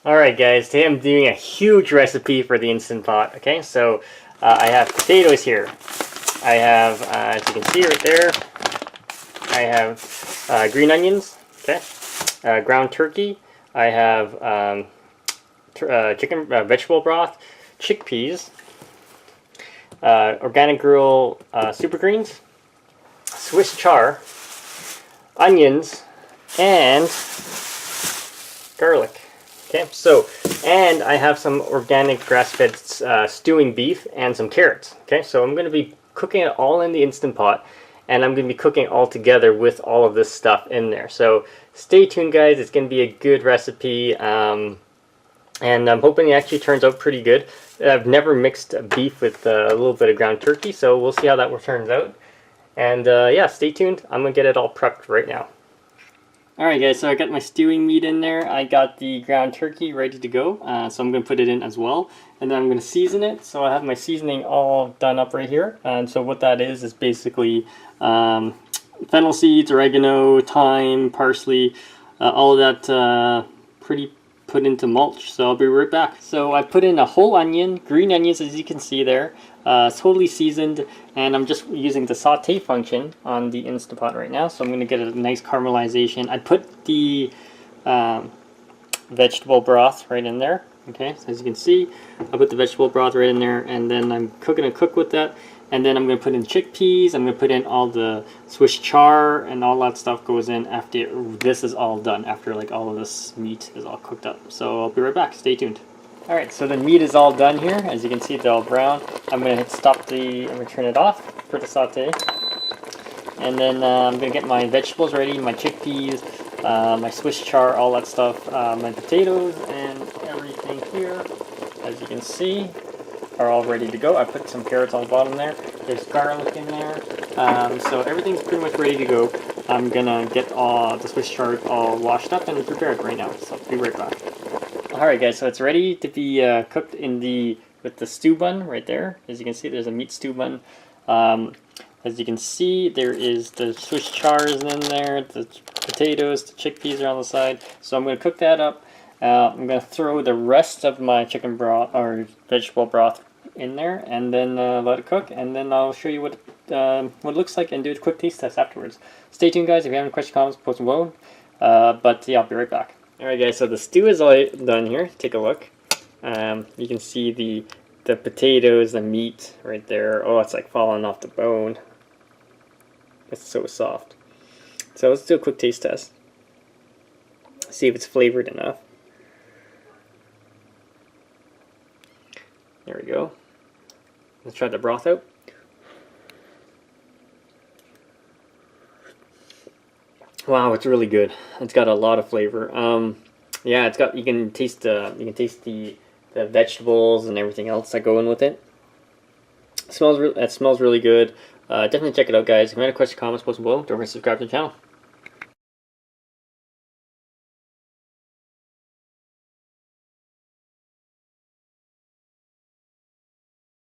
Alright guys, today I'm doing a huge recipe for the Instant Pot. Okay, so I have potatoes here. I have, as you can see right there, I have green onions, okay, ground turkey. I have chicken vegetable broth, chickpeas, organic grill super greens, Swiss chard, onions, and garlic. Okay, so, and I have some organic grass-fed stewing beef and some carrots. Okay, so I'm going to be cooking it all in the Instant Pot, and I'm going to be cooking it all together with all of this stuff in there. So stay tuned, guys. It's going to be a good recipe, and I'm hoping it actually turns out pretty good. I've never mixed beef with a little bit of ground turkey, so we'll see how that turns out. And yeah, stay tuned. I'm going to get it all prepped right now. Alright guys, so I got my stewing meat in there. I got the ground turkey ready to go, so I'm going to put it in as well. And then I'm going to season it. So I have my seasoning all done up right here. And so what that is basically fennel seeds, oregano, thyme, parsley, all of that pretty put into mulch. So I'll be right back. So I put in a whole onion, green onions as you can see there. Totally seasoned, and I'm just using the saute function on the Instant Pot right now, so I'm going to get a nice caramelization. I put the vegetable broth right in there. Okay, so as you can see, I put the vegetable broth right in there, and then I'm cooking a cook with that, and then I'm going to put in chickpeas. I'm going to put in all the Swiss chard, and all that stuff goes in after this is all done, after like all of this meat is all cooked up. So I'll be right back. Stay tuned. Alright, so the meat is all done here. As you can see, it's all brown. I'm going to I'm going to turn it off for the saute. And then I'm going to get my vegetables ready, my chickpeas, my Swiss chard, all that stuff, my potatoes, and everything here, as you can see, are all ready to go. I put some carrots on the bottom there. There's garlic in there. So everything's pretty much ready to go. I'm going to get the Swiss chard all washed up and prepared right now. So I'll be right back. Alright guys, so it's ready to be cooked with the stew bun right there. As you can see, there's a meat stew bun. As you can see, there is the Swiss chard in there, the potatoes, the chickpeas are on the side. So I'm going to cook that up. I'm going to throw the rest of my chicken broth or vegetable broth in there, and then let it cook, and then I'll show you what it looks like and do a quick taste test afterwards. Stay tuned, guys. If you have any questions, comments, post them below. But yeah, I'll be right back. Alright guys, so the stew is all done here. Take a look. You can see the potatoes, the meat right there. Oh, it's like falling off the bone. It's so soft. So let's do a quick taste test. See if it's flavored enough. There we go. Let's try the broth out. Wow, it's really good. It's got a lot of flavor. Yeah, it's got. You can taste the vegetables and everything else that go in with it. It smells really good. Definitely check it out, guys. If you have any questions, comments, post them below. Don't forget to subscribe to the channel.